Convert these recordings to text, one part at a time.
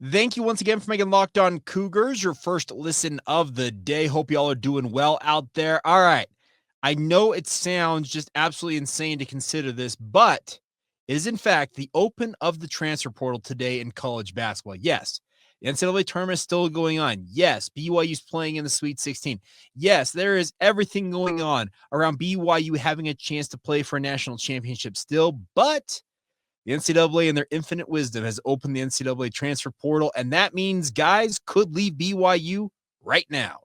Thank you once again for making Locked On Cougars your first listen of the day. Hope y'all are doing well out there. All right. I know it sounds just absolutely insane to consider this, but it is in fact the open of the transfer portal today in college basketball. Yes, the NCAA tournament is still going on. Yes, BYU's playing in the Sweet 16. Yes, there is everything going on around BYU having a chance to play for a national championship still, but the NCAA, in their infinite wisdom, has opened the NCAA transfer portal, and that means guys could leave BYU right now.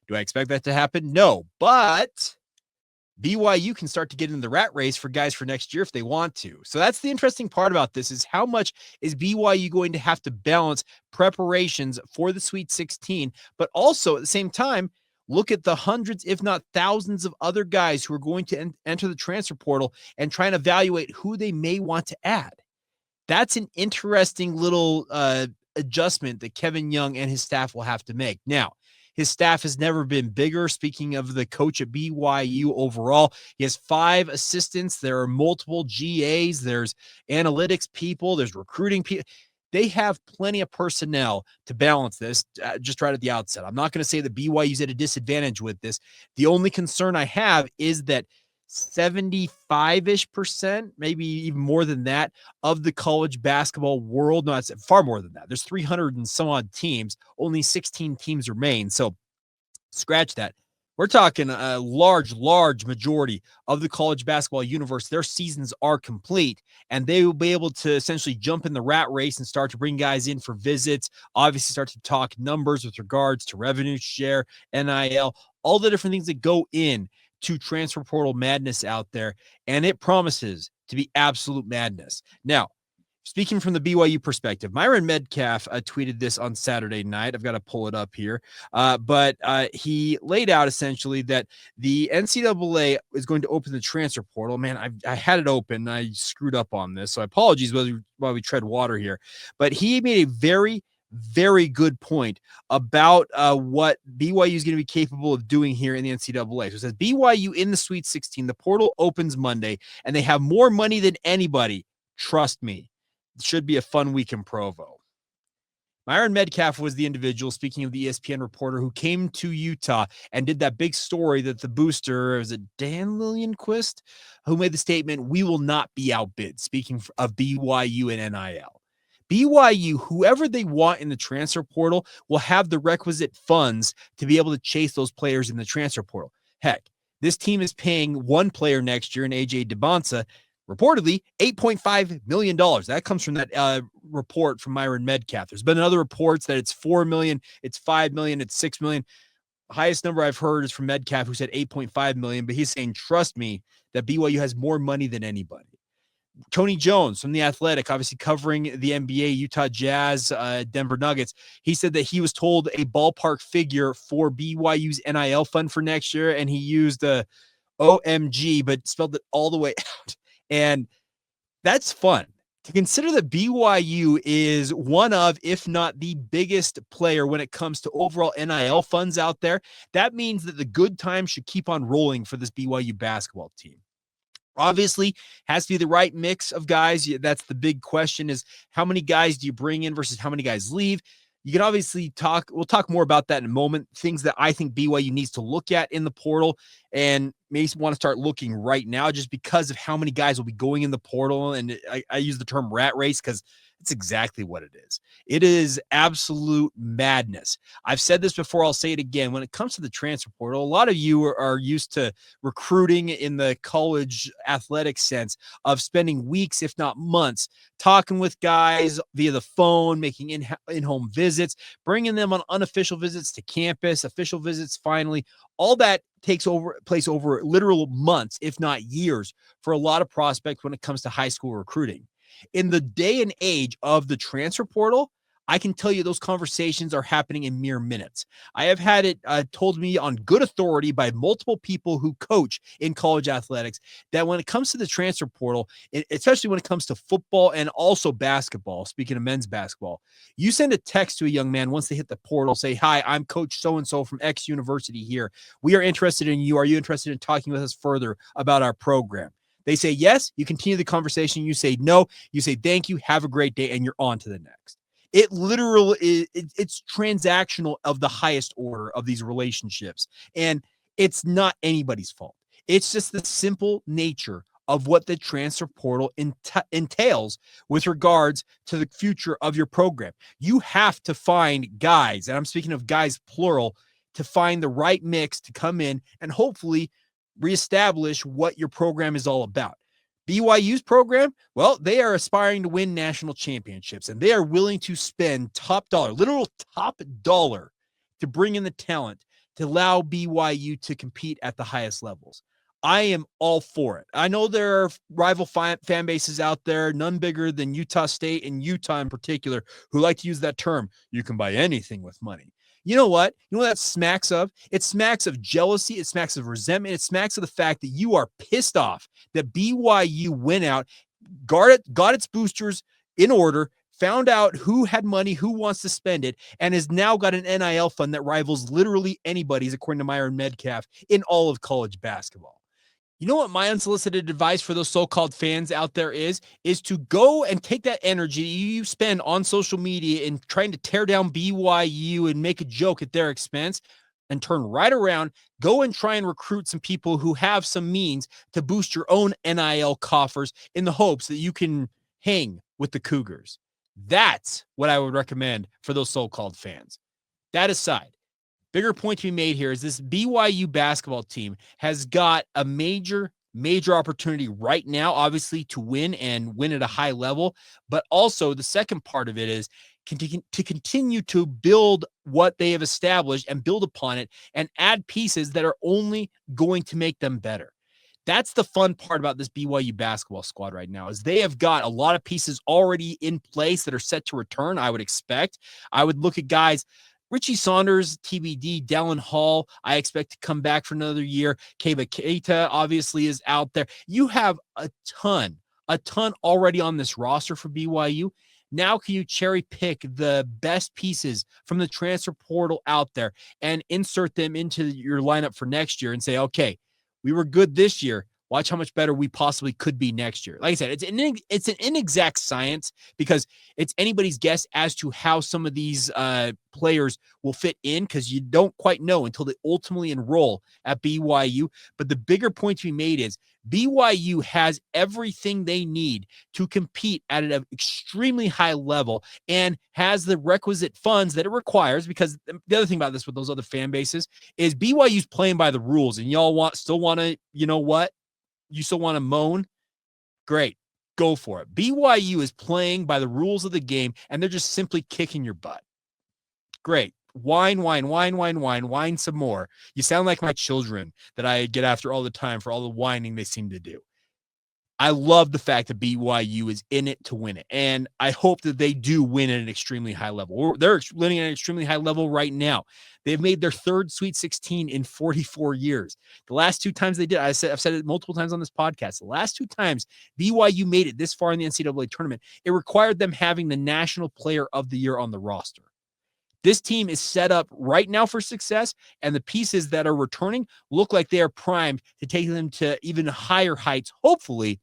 Do I expect that to happen? No, but BYU can start to get in the rat race for guys for next year if they want to. So that's the interesting part about this is how much is BYU going to have to balance preparations for the Sweet 16, but also at the same time, look at the hundreds, if not thousands of other guys who are going to enter the transfer portal and try and evaluate who they may want to add. That's an interesting little adjustment that Kevin Young and his staff will have to make. Now, his staff has never been bigger. Speaking of the coach at BYU overall, he has 5 assistants. There are multiple GAs. There's analytics people. There's recruiting people. They have plenty of personnel to balance this just right at the outset. I'm not going to say that BYU's at a disadvantage with this. The only concern I have is that 75-ish%, maybe even more than that, of the college basketball world. No, it's far more than that. There's 300 and some odd teams. Only 16 teams remain. So scratch that. We're talking a large majority of the college basketball universe. Their seasons are complete, and they will be able to essentially jump in the rat race and start to bring guys in for visits, obviously start to talk numbers with regards to revenue share, NIL, all the different things that go in to transfer portal madness out there, and it promises to be absolute madness. Now, speaking from the BYU perspective, Myron Metcalf tweeted this on Saturday night. I've got to pull it up here. But he laid out essentially that the NCAA is going to open the transfer portal. Man, I had it open. I screwed up on this. So apologies while we tread water here. But he made a very good point about what BYU is going to be capable of doing here in the NCAA. So it says BYU in the Sweet 16, the portal opens Monday, and they have more money than anybody. Trust me. It should be a fun week in Provo. Myron Metcalf was the individual, speaking of the ESPN reporter, who came to Utah and did that big story that the booster, was it Dan Lillianquist, who made the statement, "We will not be outbid," speaking of BYU and NIL. BYU, whoever they want in the transfer portal, will have the requisite funds to be able to chase those players in the transfer portal. Heck, this team is paying one player next year in AJ DeBonsa, reportedly $8.5 million. That comes from that report from Myron Metcalf. There's been other reports that it's $4 million, it's $5 million, it's $6 million. Highest number I've heard is from Metcalf, who said $8.5 million, but he's saying, trust me, that BYU has more money than anybody. Tony Jones from The Athletic, obviously covering the NBA, Utah Jazz, Denver Nuggets. He said that he was told a ballpark figure for BYU's NIL fund for next year, and he used a OMG, but spelled it all the way out. And that's fun to consider that BYU is one of, if not the biggest player when it comes to overall NIL funds out there. That means that the good times should keep on rolling for this BYU basketball team. Obviously, has to be the right mix of guys. That's the big question, is how many guys do you bring in versus how many guys leave? You can obviously we'll talk more about that in a moment, things that I think BYU needs to look at in the portal and may want to start looking right now just because of how many guys will be going in the portal. And I use the term rat race because it's exactly what it is. It is absolute madness. I've said this before. I'll say it again. When it comes to the transfer portal, a lot of you are used to recruiting in the college athletic sense of spending weeks, if not months, talking with guys via the phone, making in-home visits, bringing them on unofficial visits to campus, official visits finally. All that takes place over literal months, if not years, for a lot of prospects when it comes to high school recruiting. In the day and age of the transfer portal, I can tell you those conversations are happening in mere minutes. I have had it told me on good authority by multiple people who coach in college athletics that when it comes to the transfer portal, especially when it comes to football and also basketball, speaking of men's basketball, you send a text to a young man once they hit the portal, say, "Hi, I'm Coach so-and-so from X University here. We are interested in you. Are you interested in talking with us further about our program?" They say yes, you continue the conversation. You say no, you say thank you, have a great day, and you're on to the next. It literally it's transactional of the highest order of these relationships. And it's not anybody's fault. It's just the simple nature of what the transfer portal entails with regards to the future of your program. You have to find guys, and I'm speaking of guys plural, to find the right mix to come in and hopefully reestablish what your program is all about. BYU's program, well, they are aspiring to win national championships, and they are willing to spend top dollar, literal top dollar, to bring in the talent to allow BYU to compete at the highest levels. I am all for it. I know there are rival fan bases out there, none bigger than Utah State and Utah in particular, who like to use that term. You can buy anything with money. You know what? You know what that smacks of? It smacks of jealousy. It smacks of resentment. It smacks of the fact that you are pissed off that BYU went out, got its boosters in order, found out who had money, who wants to spend it, and has now got an NIL fund that rivals literally anybody's, according to Myron Medcalf, in all of college basketball. You know what my unsolicited advice for those so-called fans out there is to go and take that energy you spend on social media and trying to tear down BYU and make a joke at their expense and turn right around, go and try and recruit some people who have some means to boost your own NIL coffers in the hopes that you can hang with the Cougars. That's what I would recommend for those so-called fans. That aside, bigger point to be made here is this BYU basketball team has got a major opportunity right now, obviously, to win and win at a high level. But also the second part of it is to continue to build what they have established and build upon it and add pieces that are only going to make them better. That's the fun part about this BYU basketball squad right now is they have got a lot of pieces already in place that are set to return, I would expect. I would look at guys Richie Saunders, TBD, Dallin Hall, I expect to come back for another year. Keba Keita obviously is out there. You have a ton already on this roster for BYU. Now can you cherry pick the best pieces from the transfer portal out there and insert them into your lineup for next year and say, okay, we were good this year. Watch how much better we possibly could be next year. Like I said, it's an inexact science because it's anybody's guess as to how some of these players will fit in because you don't quite know until they ultimately enroll at BYU. But the bigger point to be made is BYU has everything they need to compete at an extremely high level and has the requisite funds that it requires because the other thing about this with those other fan bases is BYU's playing by the rules and y'all still want to, you know what? You still want to moan? Great. Go for it. BYU is playing by the rules of the game, and they're just simply kicking your butt. Great. Whine some more. You sound like my children that I get after all the time for all the whining they seem to do. I love the fact that BYU is in it to win it, and I hope that they do win at an extremely high level. They're winning at an extremely high level right now. They've made their third Sweet 16 in 44 years. The last two times they did, I've said it multiple times on this podcast, the last two times BYU made it this far in the NCAA tournament, it required them having the National Player of the Year on the roster. This team is set up right now for success, and the pieces that are returning look like they are primed to take them to even higher heights, hopefully,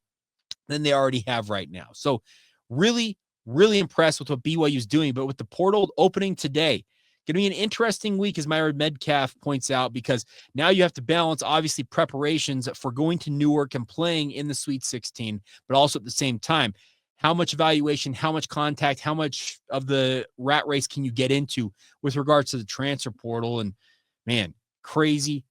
than they already have right now. So really, really impressed with what BYU is doing. But with the portal opening today, going to be an interesting week, as Myron Medcalf points out, because now you have to balance, obviously, preparations for going to Newark and playing in the Sweet 16, but also at the same time, how much evaluation, how much contact, how much of the rat race can you get into with regards to the transfer portal? And man, crazy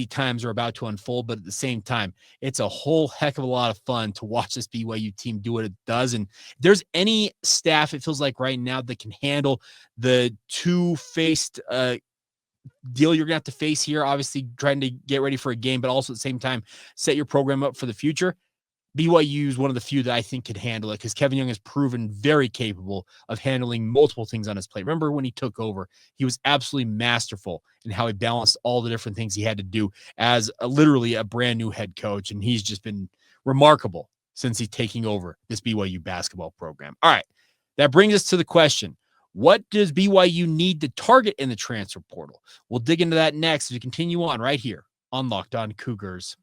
times are about to unfold, but at the same time, it's a whole heck of a lot of fun to watch this BYU team do what it does. And if there's any staff, it feels like right now, that can handle the two-faced deal you're going to have to face here, obviously trying to get ready for a game, but also at the same time, set your program up for the future. BYU is one of the few that I think could handle it because Kevin Young has proven very capable of handling multiple things on his plate. Remember when he took over, he was absolutely masterful in how he balanced all the different things he had to do as literally a brand new head coach. And he's just been remarkable since he's taking over this BYU basketball program. All right. That brings us to the question. What does BYU need to target in the transfer portal? We'll dig into that next as we continue on right here on Locked On Cougars.